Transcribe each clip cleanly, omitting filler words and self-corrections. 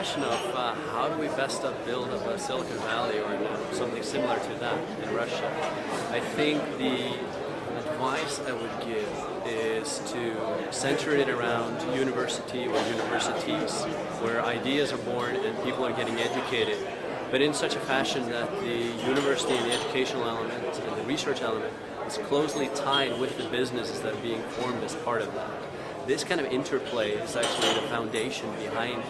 question of how do we best build up a Silicon Valley or something similar to that in Russia. I think the advice I would give is to center it around university or universities where ideas are born and people are getting educated, but in such a fashion that the university and the educational element and the research element is closely tied with the businesses that are being formed as part of that. This kind of interplay is actually the foundation behind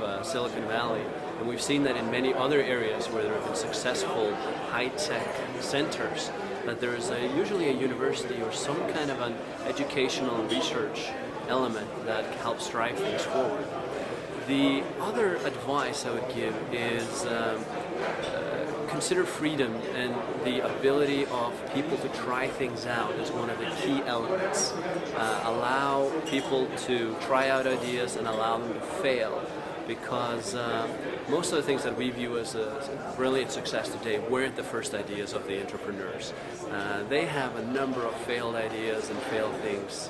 of Silicon Valley, and we've seen that in many other areas where there have been successful high-tech centers, that there is usually a university or some kind of an educational research element that helps drive things forward. The other advice I would give is consider freedom and the ability of people to try things out as one of the key elements. Allow people to try out ideas and allow them to fail, because most of the things that we view as a brilliant success today weren't the first ideas of the entrepreneurs. They have a number of failed ideas and failed things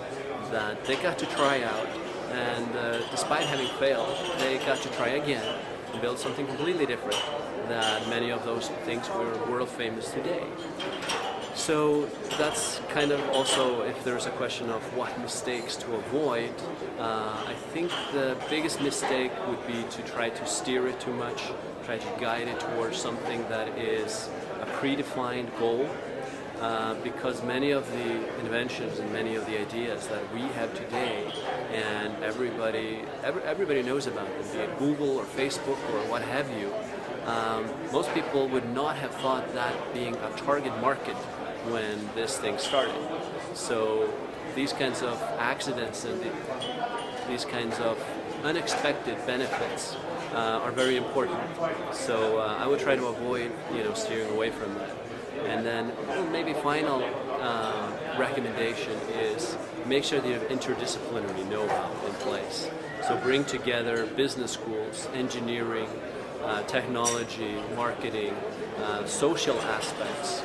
that they got to try out, and despite having failed, they got to try again and build something completely different that many of those things were world famous today. So that's kind of also, if there's a question of what mistakes to avoid, I think the biggest mistake would be to try to steer it too much, try to guide it towards something that is a predefined goal, because many of the inventions and many of the ideas that we have today, and everybody knows about them, be it Google or Facebook or what have you, most people would not have thought that being a target market when this thing started. So these kinds of accidents and these kinds of unexpected benefits are very important. So I would try to avoid, steering away from that. And then maybe final recommendation is make sure that you have interdisciplinary know-how in place. So bring together business schools, engineering, technology, marketing, social aspects.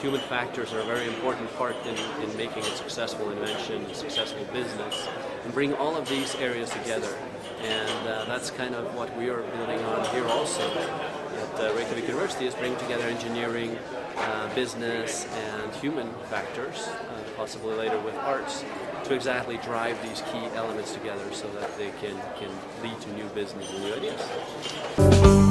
Human factors are a very important part in making a successful invention, a successful business, and bring all of these areas together. And that's kind of what we are building on here also at Reykjavik University, is bringing together engineering, business, and human factors, possibly later with arts, to exactly drive these key elements together so that they can lead to new business and new ideas.